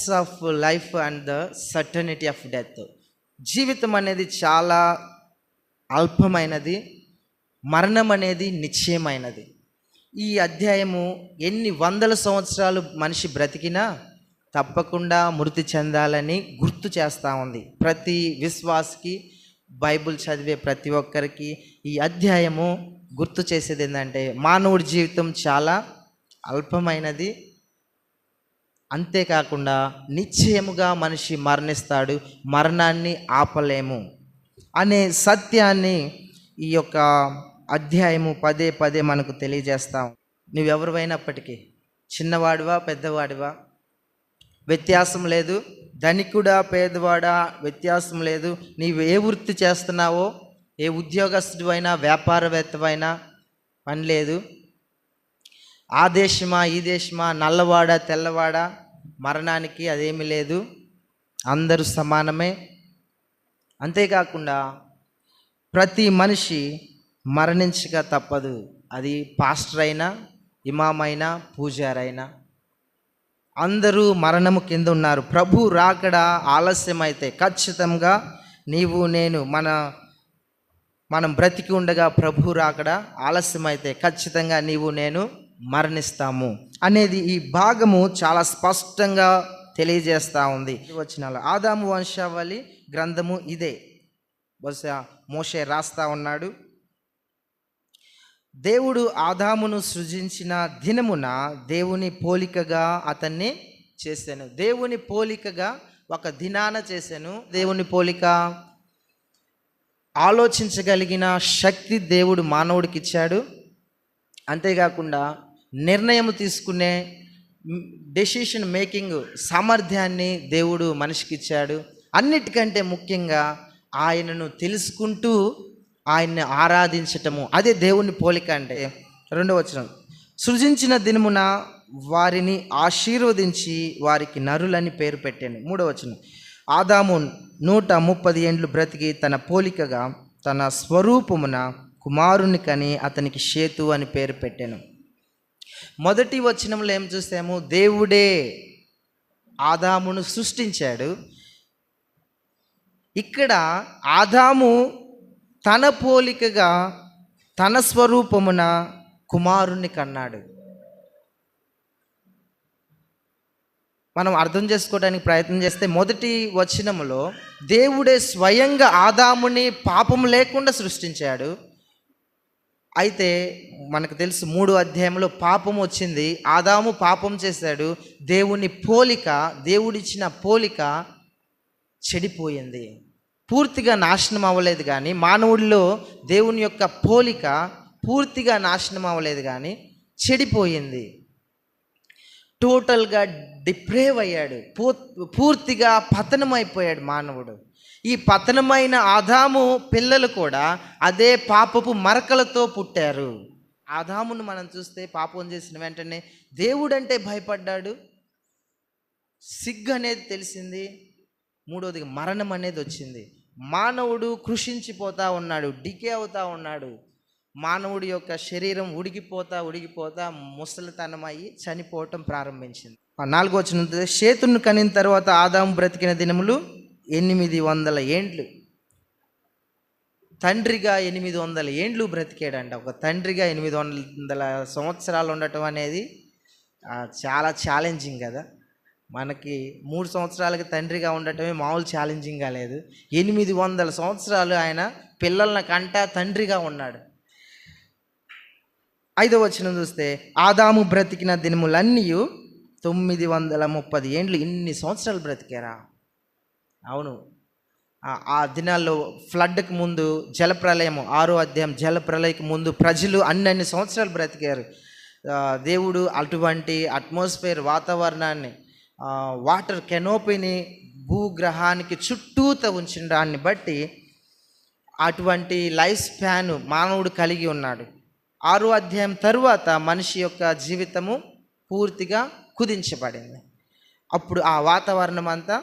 Shortness of life and the certainty of death. జీవితం అనేది చాలా అల్పమైనది, మరణం అనేది నిశ్చయమైనది. ఈ అధ్యాయము ఎన్ని వందల సంవత్సరాలు మనిషి బ్రతికినా తప్పకుండా మృతి చెందాలని గుర్తు చేస్తూ ఉంది. ప్రతి విశ్వాసికి, బైబిల్ చదివే ప్రతి ఒక్కరికి ఈ అధ్యాయము గుర్తు చేసేది ఏంటంటే మానవుడి జీవితం చాలా అల్పమైనది, అంతేకాకుండా నిశ్చయముగా మనిషి మరణిస్తాడు, మరణాన్ని ఆపలేము అనే సత్యాన్ని ఈ యొక్క అధ్యాయము పదే పదే మనకు తెలియజేస్తాం. నువ్వెవరివైనప్పటికీ, చిన్నవాడివా పెద్దవాడివా వ్యత్యాసం లేదు, ధనికుడా పేదవాడా వ్యత్యాసం లేదు, నీవు ఏ వృత్తి చేస్తున్నావో, ఏ ఉద్యోగస్తుడివైనా వ్యాపారవేత్తవైనా పని లేదు, ఆ దేశమా ఈ దేశమా, నల్లవాడా తెల్లవాడా, మరణానికి అదేమీ లేదు, అందరూ సమానమే. అంతేకాకుండా ప్రతి మనిషి మరణించక తప్పదు. అది పాస్టర్ అయినా, ఇమాం అయినా, పూజారైనా అందరూ మరణము కింద ఉన్నారు. ప్రభు రాకడ ఆలస్యమైతే ఖచ్చితంగా నీవు నేను మనం బ్రతికి ఉండగా ప్రభు రాకడ ఆలస్యమైతే ఖచ్చితంగా నీవు నేను మరణిస్తాము అనేది ఈ భాగము చాలా స్పష్టంగా తెలియజేస్తూ ఉంది. వచనాలు ఆదాము వంశావళి గ్రంథము ఇదే. బహుశా మోషే రాస్తా ఉన్నాడు. దేవుడు ఆదామును సృజించిన దినమున దేవుని పోలికగా అతన్ని చేశాను. దేవుని పోలికగా ఒక దినాన చేశాను. దేవుని పోలిక ఆలోచించగలిగిన శక్తి దేవుడు మానవుడికి ఇచ్చాడు. అంతేకాకుండా నిర్ణయం తీసుకునే డెసిషన్ మేకింగ్ సామర్థ్యాన్ని దేవుడు మనిషికి ఇచ్చాడు. అన్నిటికంటే ముఖ్యంగా ఆయనను తెలుసుకుంటూ ఆయన్ని ఆరాధించటము, అదే దేవుని పోలిక అంటే. 2వ వచనం, సృజించిన దినమున వారిని ఆశీర్వదించి వారికి నరులని పేరు పెట్టాను. 3వ వచనం, ఆదాము 130 ఏండ్లు బ్రతికి తన పోలికగా తన స్వరూపమున కుమారుని కని అతనికి షేతు అని పేరు పెట్టాను. మొదటి వచనంలో ఏం చూసాము? దేవుడే ఆదామును సృష్టించాడు. ఇక్కడ ఆదాము తన పోలికగా తన స్వరూపమున కుమారుణ్ణి కన్నాడు. మనం అర్థం చేసుకోవడానికి ప్రయత్నం చేస్తే మొదటి వచనములో దేవుడే స్వయంగా ఆదాముని పాపం లేకుండా సృష్టించాడు. అయితే మనకు తెలుసు 3వ అధ్యాయంలో పాపం వచ్చింది, ఆదాము పాపం చేశాడు, దేవుని పోలిక, దేవుడిచ్చిన పోలిక చెడిపోయింది. పూర్తిగా నాశనం అవ్వలేదు కానీ మానవుడిలో దేవుని యొక్క పోలిక పూర్తిగా నాశనం అవ్వలేదు కానీ చెడిపోయింది. టోటల్గా డిప్రేవ్ అయ్యాడు, పూర్తిగా పతనమైపోయాడు మానవుడు. ఈ పతనమైన ఆదాము పిల్లలు కూడా అదే పాపపు మరకలతో పుట్టారు. ఆదామును మనం చూస్తే పాపం చేసిన వెంటనే దేవుడంటే భయపడ్డాడు, సిగ్గు అనేది తెలిసింది, 3వదిగా మరణం అనేది వచ్చింది. మానవుడు కృషించిపోతూ ఉన్నాడు, డికే అవుతూ ఉన్నాడు. మానవుడి యొక్క శరీరం ఉడిగిపోతా ముసలితనం అయ్యి చనిపోవటం ప్రారంభించింది. 4వ వచనం, షేతును కనిన తర్వాత ఆదాము బ్రతికిన దినములు 800 ఏండ్లు. తండ్రిగా 800 ఏండ్లు బ్రతికాడంట. ఒక తండ్రిగా 800 సంవత్సరాలు ఉండటం అనేది చాలా ఛాలెంజింగ్ కదా. మనకి 3 సంవత్సరాలకి తండ్రిగా ఉండటమే మామూలు ఛాలెంజింగ్గా లేదు. 800 సంవత్సరాలు ఆయన పిల్లల కంట తండ్రిగా ఉన్నాడు. 5వ వచనం చూస్తే ఆదాము బ్రతికిన దినములన్నీ 930 ఏండ్లు. ఇన్ని సంవత్సరాలు బ్రతికారా? అవును. ఆ దినాల్లో ఫ్లడ్కి ముందు జలప్రలయము, 6వ అధ్యాయం, జలప్రలయకు ముందు ప్రజలు అన్ని సంవత్సరాలు బ్రతికారు. దేవుడు అటువంటి అట్మాస్ఫియర్, వాతావరణాన్ని, వాటర్ కెనోపీని భూగ్రహానికి చుట్టూత ఉంచిన దాన్ని బట్టి అటువంటి లైఫ్ స్పాన్ మానవుడు కలిగి ఉన్నాడు. 6వ అధ్యాయం తరువాత మనిషి యొక్క జీవితము పూర్తిగా కుదించబడింది. అప్పుడు ఆ వాతావరణం అంతా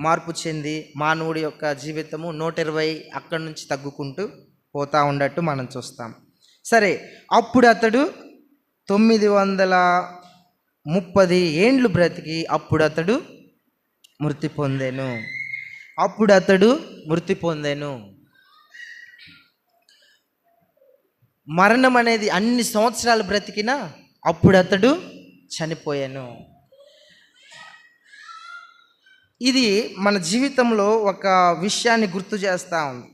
మార్పు చెంది మానవుడి యొక్క జీవితము 120 అక్కడి నుంచి తగ్గుకుంటూ పోతూ ఉండట్టు మనం చూస్తాం. సరే, అప్పుడు అతడు 900 30 ఏండ్లు బ్రతికి అప్పుడు అతడు మృతి పొందెను. అప్పుడు అతడు మృతి పొందెను. మరణం అనేది అన్ని సంవత్సరాలు బ్రతికినా అప్పుడు అతడు చనిపోయాను. ఇది మన జీవితంలో ఒక విషయాన్ని గుర్తు చేస్తూ ఉంది.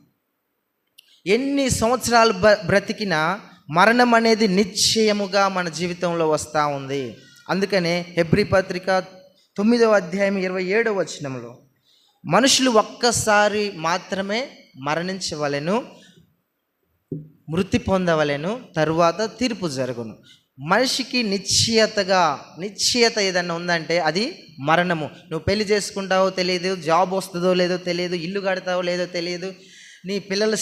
ఎన్ని సంవత్సరాలు బ్రతికినా మరణం అనేది నిశ్చయముగా మన జీవితంలో వస్తూ ఉంది. అందుకనే హెబ్రీ పత్రిక 9వ అధ్యాయం 27వ వచనంలో మనుషులు ఒక్కసారి మాత్రమే మరణించవలెను, మృతి పొందవలెను, తరువాత తీర్పు జరుగును. మనిషికి నిశ్చయత ఏదన్నా ఉందంటే అది మరణము. నువ్వు పెళ్లి చేసుకుంటావో తెలియదు, జాబ్ వస్తుందో లేదో తెలియదు, ఇల్లు కడతావో లేదో తెలియదు, నీ పిల్లలు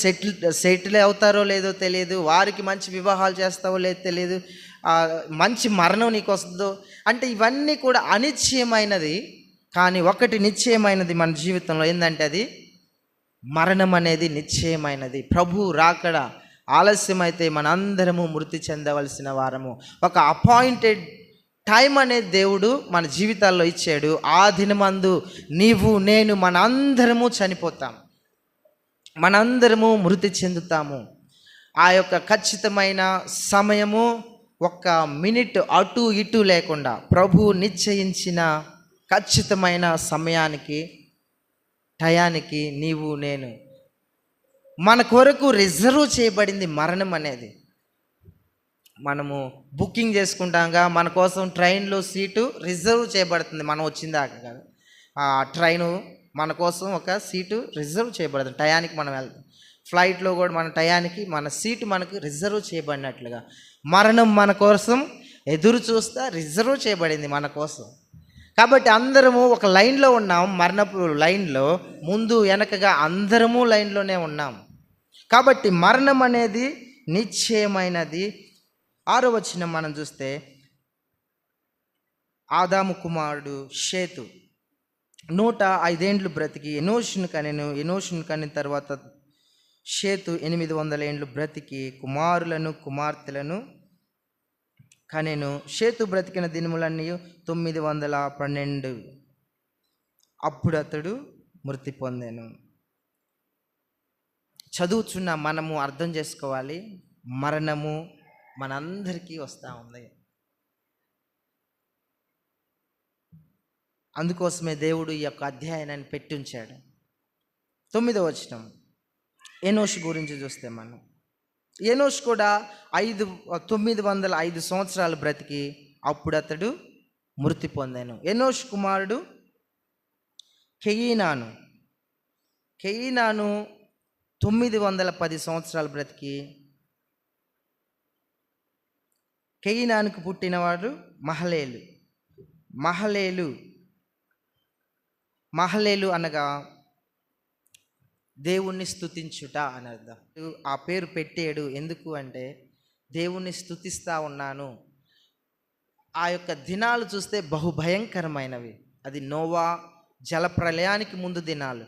సెటిల్ అవుతారో లేదో తెలియదు, వారికి మంచి వివాహాలు చేస్తావో లేదో తెలియదు, మంచి మరణం నీకు వస్తుందో అంటే ఇవన్నీ కూడా అనిశ్చయమైనది. కానీ ఒకటి నిశ్చయమైనది మన జీవితంలో ఏంటంటే అది మరణం అనేది నిశ్చయమైనది. ప్రభు రాకడ ఆలస్యమైతే మనందరము మృతి చెందవలసిన వారము. ఒక అపాయింటెడ్ టైం అనేది దేవుడు మన జీవితాల్లో ఇచ్చాడు. ఆ దినమందు నీవు నేను మనందరము చనిపోతాం, మనందరము మృతి చెందుతాము. ఆ యొక్క ఖచ్చితమైన సమయము ఒక్క మినిట్ అటు ఇటు లేకుండా ప్రభు నిశ్చయించిన ఖచ్చితమైన సమయానికి టయానికి నీవు నేను మన కొరకు రిజర్వ్ చేయబడింది మరణం అనేది. మనము బుకింగ్ చేసుకుంటాంగా, మన కోసం ట్రైన్లో సీటు రిజర్వ్ చేయబడుతుంది. మనం వచ్చిందాకా కదా, ఆ ట్రైను మన కోసం ఒక సీటు రిజర్వ్ చేయబడుతుంది. టయానికి మనం వెళ్తాం. ఫ్లైట్లో కూడా మన టయానికి మన సీటు మనకు రిజర్వ్ చేయబడినట్లుగా మరణం మన కోసం ఎదురు చూస్తా రిజర్వ్ చేయబడింది మన కోసం. కాబట్టి అందరము ఒక లైన్లో ఉన్నాం. మరణపు లైన్లో ముందు వెనకగా అందరము లైన్లోనే ఉన్నాం. కాబట్టి మరణం అనేది నిశ్చయమైనది. 6వ వచనం మనం చూస్తే ఆదాము కుమారుడు షేతు 105 ఏండ్లు బ్రతికి ఎనోషును కనెను. ఎనోషును కనిన తర్వాత షేతు 800 ఏండ్లు బ్రతికి కుమారులను కుమార్తెలను కనెను. షేతు బ్రతికిన దినములన్నీ 912. అప్పుడు అతడు మృతి పొందెను. చదువుచున్న మనము అర్థం చేసుకోవాలి, మరణము మనందరికీ వస్తూ ఉంది. అందుకోసమే దేవుడు ఈ యొక్క అధ్యాయాన్ని పెట్టి ఉంచాడు. 9వ వచనం ఎనోషు గురించి చూస్తే మనం ఎనోషు కూడా 905 సంవత్సరాలు బ్రతికి అప్పుడు అతడు మృతి పొందాను. ఎనోషు కుమారుడు కెయీనాను. కెయీనాను 910 సంవత్సరాలు బ్రతికి కెయీనానికి పుట్టినవాడు మహలేలు. మహలేలు అనగా దేవుణ్ణి స్తుతించుట అని అర్థం. ఆ పేరు పెట్టాడు ఎందుకు అంటే దేవుణ్ణి స్తుతిస్తూ ఉన్నాను. ఆ యొక్క దినాలు చూస్తే బహుభయంకరమైనవి. అది నోవా జలప్రలయానికి ముందు దినాలు.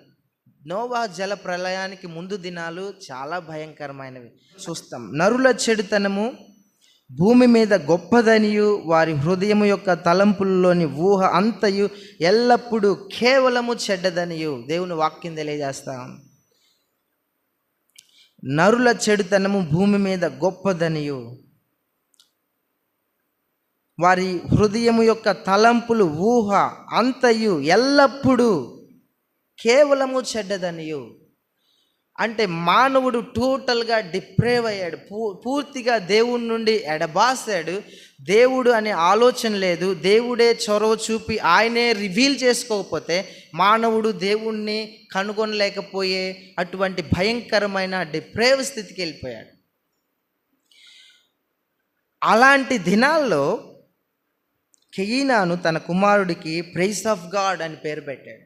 నోవా జలప్రలయానికి ముందు దినాలు చాలా భయంకరమైనవి చూస్తాం. నరుల చెడుతనము భూమి మీద గొప్పదనియు వారి హృదయము యొక్క తలంపుల్లోని ఊహ అంతయు ఎల్లప్పుడూ కేవలము చెడ్డదనియు దేవుని వాక్యం తెలియజేస్తాం. నరుల చెడుతనము భూమి మీద గొప్పదనియు వారి హృదయము యొక్క తలంపులు ఊహ అంతయు ఎల్లప్పుడూ కేవలము చెడ్డదనియు. అంటే మానవుడు టోటల్గా డిప్రేవ్ అయ్యాడు, పూర్తిగా దేవుడి నుండి ఎడబాసాడు. దేవుడు అనే ఆలోచన లేదు. దేవుడే చొరవ చూపి ఆయనే రివీల్ చేసుకోకపోతే మానవుడు దేవుణ్ణి కనుగొనలేకపోయే అటువంటి భయంకరమైన డిప్రేవ్ స్థితికి వెళ్ళిపోయాడు. అలాంటి దినాల్లో కెయీనాను తన కుమారుడికి ప్రైజ్ ఆఫ్ గాడ్ అని పేరు పెట్టాడు.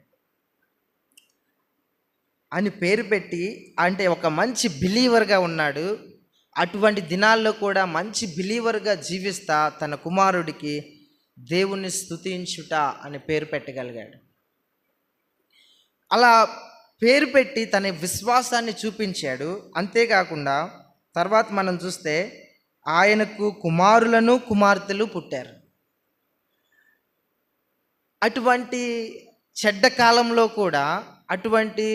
అని పేరు పెట్టి అంటే ఒక మంచి బిలీవర్గా ఉన్నాడు. అటువంటి దినాల్లో కూడా మంచి బిలీవర్గా జీవిస్తా తన కుమారుడికి దేవుణ్ణి స్తుతించుట అని పేరు పెట్టగలిగాడు. అలా పేరు పెట్టి తన విశ్వాసాన్ని చూపించాడు. అంతేకాకుండా తర్వాత మనం చూస్తే ఆయనకు కుమారులను కుమార్తెలు పుట్టారు. అటువంటి చెడ్డ కాలంలో కూడా, అటువంటి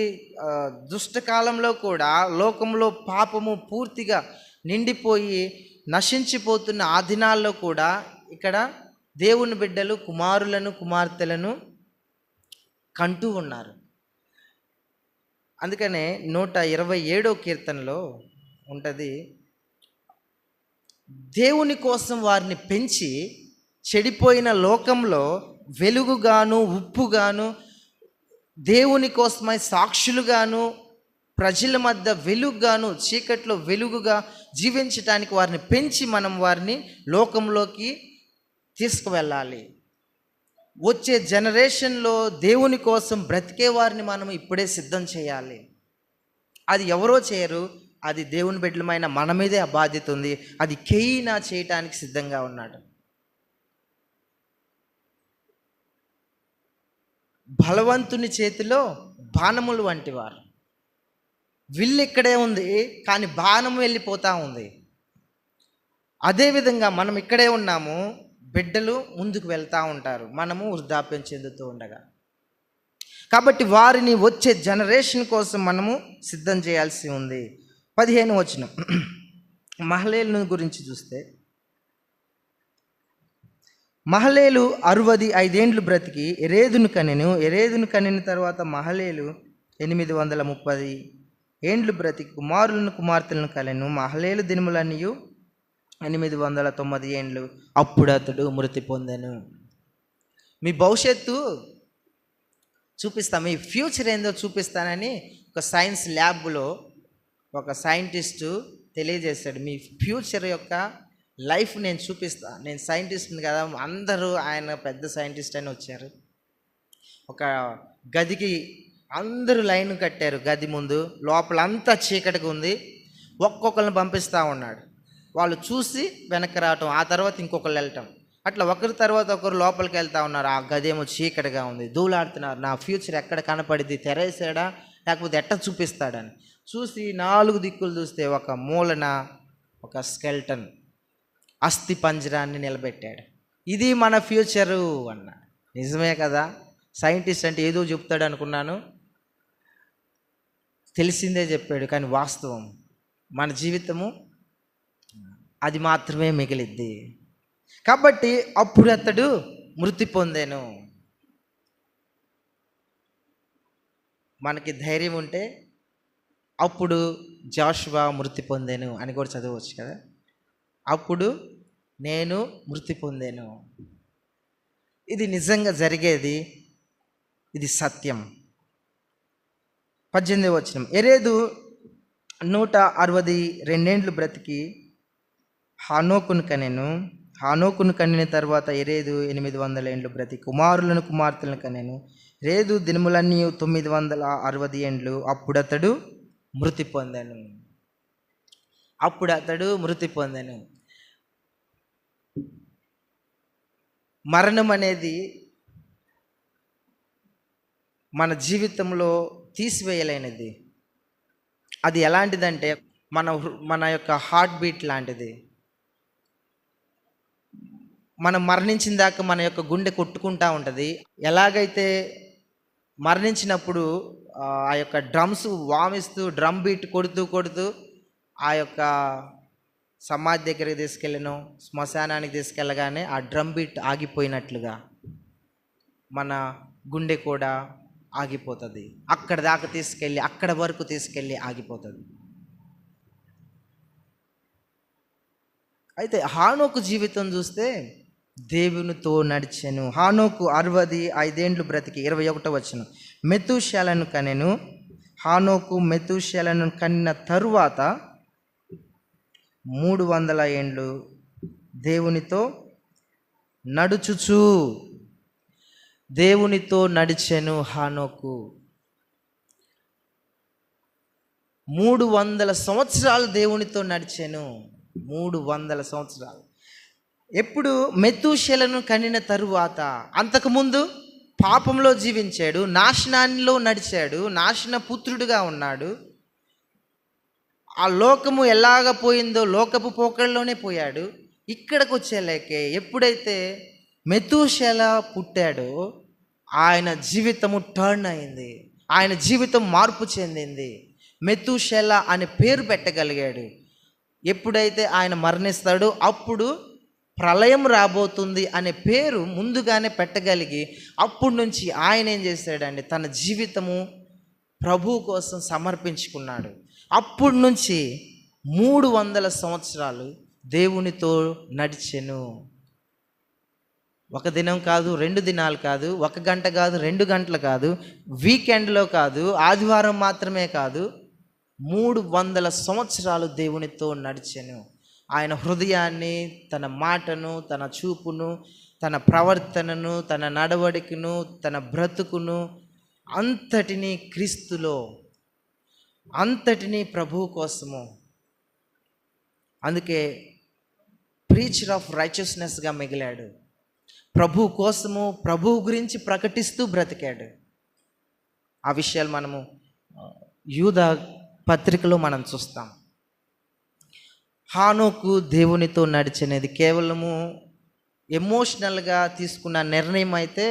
దుష్ట కాలంలో కూడా లోకంలో పాపము పూర్తిగా నిండిపోయి నశించిపోతున్న ఆ దినాల్లో కూడా ఇక్కడ దేవుని బిడ్డలు కుమారులను కుమార్తెలను కంటూ ఉన్నారు. అందుకనే 127వ కీర్తనలో ఉంటుంది, దేవుని కోసం వారిని పెంచి చెడిపోయిన లోకంలో వెలుగుగాను ఉప్పుగాను దేవుని కోసమై సాక్షులుగాను ప్రజల మధ్య వెలుగుగాను చీకట్లో వెలుగుగా జీవించటానికి వారిని పెంచి మనం వారిని లోకంలోకి తీసుకువెళ్ళాలి. వచ్చే జనరేషన్లో దేవుని కోసం బ్రతికే వారిని మనం ఇప్పుడే సిద్ధం చేయాలి. అది ఎవరో చేయరు, అది దేవుని బిడ్డలమైన మన మీదే ఆ బాధ్యత ఉంది. అది కేయినా చేయటానికి సిద్ధంగా ఉన్నాడు. బలవంతుని చేతిలో బాణములు వంటి వారు. విల్లు ఇక్కడే ఉంది కానీ బాణం వెళ్ళిపోతూ ఉంది. అదేవిధంగా మనం ఇక్కడే ఉన్నాము, బిడ్డలు ముందుకు వెళ్తూ ఉంటారు, మనము వృద్ధాప్యం చెందుతూ ఉండగా. కాబట్టి వారిని వచ్చే జనరేషన్ కోసం మనము సిద్ధం చేయాల్సి ఉంది. 15వ వచనం మహలేలు గురించి చూస్తే, మహలేలు 65 ఏండ్లు బ్రతికి ఎరేదును కనెను. ఎరేదును కనిన తర్వాత మహలేలు 830 ఏండ్లు బ్రతికి కుమారులను కుమార్తెలను కలెను. మహలేలు దినములన్నీ 890 ఏండ్లు. అప్పుడు అతడు మృతి పొందెను. మీ భవిష్యత్తు చూపిస్తా, మీ ఫ్యూచర్ ఏందో చూపిస్తానని ఒక సైన్స్ ల్యాబ్లో ఒక సైంటిస్టు తెలియజేశాడు. మీ ఫ్యూచర్ యొక్క లైఫ్ నేను చూపిస్తా, నేను సైంటిస్ట్ని కదా, అందరూ ఆయన పెద్ద సైంటిస్ట్ అని వచ్చారు. ఒక గదికి అందరూ లైన్ కట్టారు, గది ముందు లోపలంతా చీకటిగా ఉంది. ఒక్కొక్కరిని పంపిస్తూ ఉన్నాడు. వాళ్ళు చూసి వెనక్కి రావటం, ఆ తర్వాత ఇంకొకరు వెళ్ళటం, అట్లా ఒకరి తర్వాత ఒకరు లోపలికి వెళ్తూ ఉన్నారు. ఆ గది ఏమో చీకటిగా ఉంది, దూలాడుతున్నారు. నా ఫ్యూచర్ ఎక్కడ కనపడిద్ది, తెరేసాడా లేకపోతే ఎట్ట చూపిస్తాడని చూసి 4 దిక్కులు చూస్తే ఒక మూలన ఒక స్కెల్టన్ అస్థి పంజరాన్ని నిలబెట్టాడు. ఇది మన ఫ్యూచరు అన్న. నిజమే కదా, సైంటిస్ట్ అంటే ఏదో చెప్తాడు అనుకున్నాను, తెలిసిందే చెప్పాడు. కానీ వాస్తవం మన జీవితము అది మాత్రమే మిగిలిద్ది. కాబట్టి అప్పుడు అతడు మృతి పొందెను. మనకి ధైర్యం ఉంటే అప్పుడు జాషువా మృతి పొందెను అని కూడా చదవచ్చు కదా. అప్పుడు నేను మృతి పొందెను. ఇది నిజంగా జరిగేది, ఇది సత్యం. 18వ వచనం ఎరేదు 162 ఏండ్లు బ్రతికి హానోకును కనెను. హానోకును కనిన తర్వాత ఎరేదు 800 ఏండ్లు బ్రతికి కుమారులను కుమార్తెలను కనెను. ఎరేదు దినములన్నీ 960 ఏండ్లు. అప్పుడు అతడు మృతి పొందెను. అప్పుడు అతడు మృతి పొందెను. మరణం అనేది మన జీవితంలో తీసివేయలేనిది. అది ఎలాంటిదంటే మన యొక్క హార్ట్ బీట్ లాంటిది. మనం మరణించిన దాకా మన యొక్క గుండె కొట్టుకుంటూ ఉంటుంది. ఎలాగైతే మరణించినప్పుడు ఆ యొక్క డ్రమ్స్ వామిస్తూ డ్రమ్ బీట్ కొడుతూ కొడుతూ ఆ యొక్క సమాధి దగ్గరికి తీసుకెళ్ళను, శ్మశానానికి తీసుకెళ్ళగానే ఆ డ్రమ్ బీట్ ఆగిపోయినట్లుగా మన గుండె కూడా ఆగిపోతుంది. అక్కడ దాకా తీసుకెళ్ళి, అక్కడ వరకు తీసుకెళ్ళి ఆగిపోతుంది. అయితే హానోకు జీవితం చూస్తే దేవునితో నడిచెను. హానోకు 65 ఏండ్లు బ్రతికి 21వ వచనం మెతూషెలను కనెను. హానోకు మెతూషెలను కనిన తరువాత 300 ఏండ్లు దేవునితో నడుచుచు, దేవునితో నడిచెను హానోకు. 300 సంవత్సరాలు దేవునితో నడిచెను. 300 సంవత్సరాలు. ఎప్పుడు మెతూషెలను కనిన తరువాత. అంతకుముందు పాపంలో జీవించాడు, నాశనాల్లో నడిచాడు, నాశన పుత్రుడుగా ఉన్నాడు. ఆ లోకము ఎలాగ పోయిందో లోకపు పోకళ్ళలోనే పోయాడు. ఇక్కడికి వచ్చేలేకే ఎప్పుడైతే మెతూషెల పుట్టాడో ఆయన జీవితము టర్న్ అయింది, ఆయన జీవితం మార్పు చెందింది. మెతూషెల అనే పేరు పెట్టగలిగాడు. ఎప్పుడైతే ఆయన మరణిస్తాడో అప్పుడు ప్రళయం రాబోతుంది అనే పేరు ముందుగానే పెట్టగలిగి అప్పటి నుంచి ఆయన ఏం చేశాడండి, తన జీవితము ప్రభు కోసం సమర్పించుకున్నాడు. అప్పటి నుంచి 300 సంవత్సరాలు దేవునితో నడిచెను. ఒక దినం కాదు, 2 దినాలు కాదు, 1 గంట కాదు, 2 గంటలు కాదు, వీకెండ్లో కాదు, ఆదివారం మాత్రమే కాదు, 300 సంవత్సరాలు దేవునితో నడిచెను. ఆయన హృదయాన్ని, తన మాటను, తన చూపును, తన ప్రవర్తనను, తన నడవడికను, తన బ్రతుకును అంతటినీ క్రీస్తులో, అంతటినీ ప్రభువు కోసము. అందుకే ప్రీచర్ ఆఫ్ రైచియస్నెస్గా మిగిలాడు. ప్రభు కోసము, ప్రభువు గురించి ప్రకటిస్తూ బ్రతికాడు. ఆ విషయాలు మనము యూదా పత్రికలో మనం చూస్తాం. హానోకు దేవునితో నడిచినది కేవలము ఎమోషనల్గా తీసుకున్న నిర్ణయం అయితే,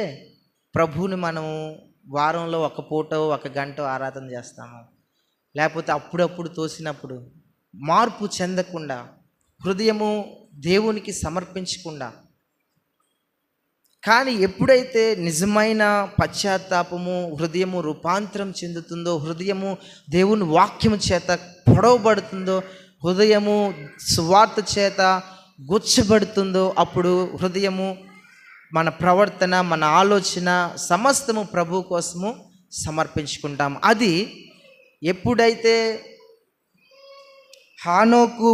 ప్రభువుని మనము వారంలో 1 పూట 1 గంట ఆరాధన చేస్తాము, లేకపోతే అప్పుడప్పుడు తోసినప్పుడు మార్పు చెందకుండా, హృదయము దేవునికి సమర్పించకుండా. కానీ ఎప్పుడైతే నిజమైన పశ్చాత్తాపము, హృదయము రూపాంతరం చెందుతుందో, హృదయము దేవుని వాక్యము చేత పొడవబడుతుందో, హృదయము సువార్త చేత గుచ్చబడుతుందో, అప్పుడు హృదయము, మన ప్రవర్తన, మన ఆలోచన సమస్తము ప్రభు కోసము సమర్పించుకుంటాం. అది ఎప్పుడైతే హానోకు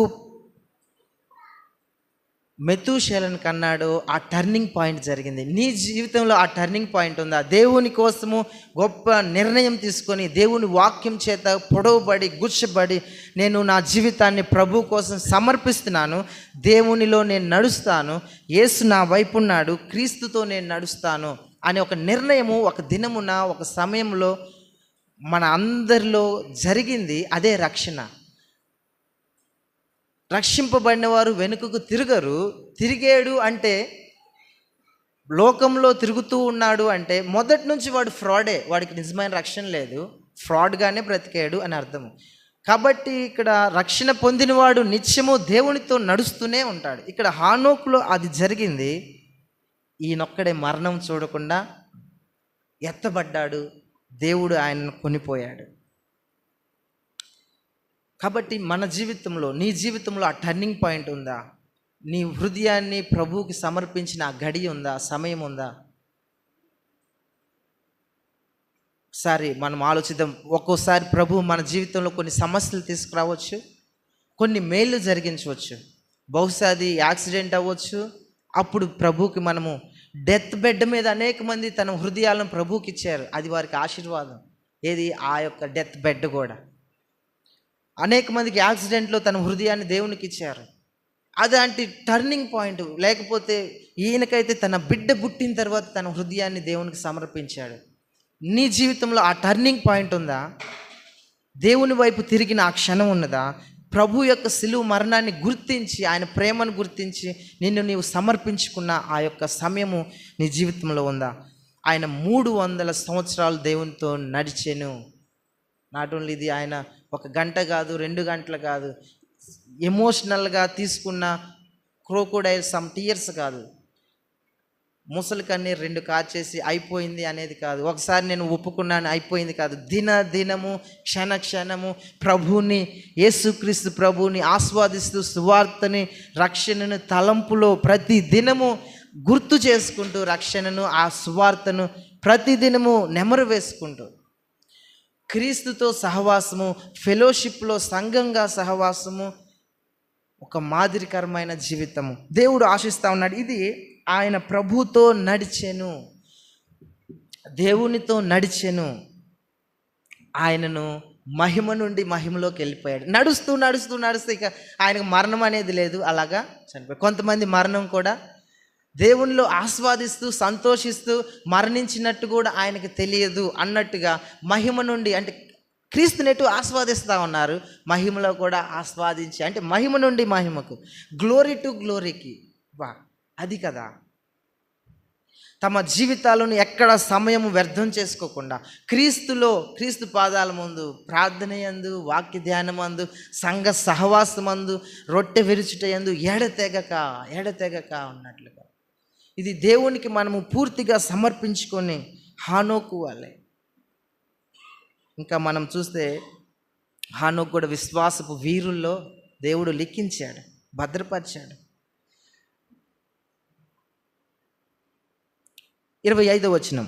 మెతూషెలను కన్నాడో ఆ టర్నింగ్ పాయింట్ జరిగింది. నీ జీవితంలో ఆ టర్నింగ్ పాయింట్ ఉందా? దేవుని కోసము గొప్ప నిర్ణయం తీసుకొని, దేవుని వాక్యం చేత పొడవబడి గుచ్చబడి, నేను నా జీవితాన్ని ప్రభు కోసం సమర్పిస్తున్నాను, దేవునిలో నేను నడుస్తాను, యేసు నా వైపు ఉన్నాడు, క్రీస్తుతో నేను నడుస్తాను అనే ఒక నిర్ణయము ఒక దినమున, ఒక సమయంలో మన అందరిలో జరిగింది. అదే రక్షణ. రక్షింపబడిన వారు వెనుకకు తిరగరు. తిరిగాడు అంటే, లోకంలో తిరుగుతూ ఉన్నాడు అంటే మొదటి నుంచి వాడు ఫ్రాడే, వాడికి నిజమైన రక్షణ లేదు, ఫ్రాడ్గానే బ్రతికాడు అని అర్థము. కాబట్టి ఇక్కడ రక్షణ పొందినవాడు నిత్యము దేవునితో నడుస్తూనే ఉంటాడు. ఇక్కడ హానోకులో అది జరిగింది. ఈయనొక్కడే మరణం చూడకుండా ఎత్తబడ్డాడు, దేవుడు ఆయనను కొనిపోయాడు. కాబట్టి మన జీవితంలో, నీ జీవితంలో ఆ టర్నింగ్ పాయింట్ ఉందా? నీ హృదయాన్ని ప్రభువుకి సమర్పించిన ఆ గడి ఉందా? సమయం ఉందా? ఒకసారి మనం ఆలోచిద్దాం. ఒక్కోసారి ప్రభువు మన జీవితంలో కొన్ని సమస్యలు తీసుకురావచ్చు, కొన్ని మేళ్ళు జరిగించవచ్చు. బహుశా అది యాక్సిడెంట్ అవ్వచ్చు. అప్పుడు ప్రభువుకి మనము డెత్ బెడ్ మీద అనేక మంది తన హృదయాలను ప్రభువుకి ఇచ్చారు. అది వారికి ఆశీర్వాదం. ఏది? ఆ యొక్క డెత్ బెడ్ కూడా. అనేక మందికి యాక్సిడెంట్లో తన హృదయాన్ని దేవునికి ఇచ్చారు. అదంటే టర్నింగ్ పాయింట్. లేకపోతే ఈయనకైతే తన బిడ్డ పుట్టిన తర్వాత తన హృదయాన్ని దేవునికి సమర్పించాడు. నీ జీవితంలో ఆ టర్నింగ్ పాయింట్ ఉందా? దేవుని వైపు తిరిగిన ఆ క్షణం ఉన్నదా? ప్రభు యొక్క సిలువ మరణాన్ని గుర్తించి, ఆయన ప్రేమను గుర్తించి నిన్ను నీవు సమర్పించుకున్న ఆ యొక్క సమయము నీ జీవితంలో ఉందా? ఆయన 300 సంవత్సరాలు దేవునితో నడిచెను. నాట్ ఓన్లీ ఇది, ఆయన 1 గంట కాదు, 2 గంటలు కాదు, ఎమోషనల్గా తీసుకున్న క్రోకోడైల్ సమ్ టీయర్స్ కాదు, ముసలి కన్నీరు 2 కార్చేసి అయిపోయింది అనేది కాదు, ఒకసారి నేను ఒప్పుకున్నాను అయిపోయింది కాదు. దినము క్షణ క్షణము ప్రభువుని, యేసుక్రీస్తు ప్రభువుని ఆస్వాదిస్తూ, సువార్తని, రక్షణను తలంపులో ప్రతి దినము గుర్తు చేసుకుంటూ, రక్షణను, ఆ సువార్తను ప్రతి దినము నెమరు వేసుకుంటూ, క్రీస్తుతో సహవాసము, ఫెలోషిప్లో సంఘంగా సహవాసము, ఒక మాదిరికరమైన జీవితము దేవుడు ఆశిస్తూ ఉన్నాడు. ఇది ఆయన ప్రభుతో నడిచెను, దేవునితో నడిచెను. ఆయనను మహిమ నుండి మహిమలోకి వెళ్ళిపోయాడు. నడుస్తూ నడుస్తూ నడుస్తూ ఇక ఆయనకు మరణం అనేది లేదు, అలాగా చనిపోయాడు. కొంతమంది మరణం కూడా దేవునిలో ఆస్వాదిస్తూ సంతోషిస్తూ మరణించినట్టు కూడా ఆయనకు తెలియదు అన్నట్టుగా మహిమ నుండి, అంటే క్రీస్తునెటు ఆస్వాదిస్తూ ఉన్నారు, మహిమలో కూడా ఆస్వాదించి, అంటే మహిమ నుండి మహిమకు, గ్లోరీ టు గ్లోరీకి. అది కదా. తమ జీవితాలను ఎక్కడ సమయం వ్యర్థం చేసుకోకుండా క్రీస్తు పాదాల ముందు ప్రార్థన యందు, వాక్య ధ్యానమందు, సంఘ సహవాసమందు, రొట్టె విరుచుట యందు ఎడతెగక ఉన్నట్లుగా, ఇది దేవునికి మనము పూర్తిగా సమర్పించుకొని హానోకు వాళ్ళే. ఇంకా మనం చూస్తే హానోకు కూడా విశ్వాసపు వీరుల్లో దేవుడు లిఖించాడు, భద్రపరిచాడు. 25వ వచనం,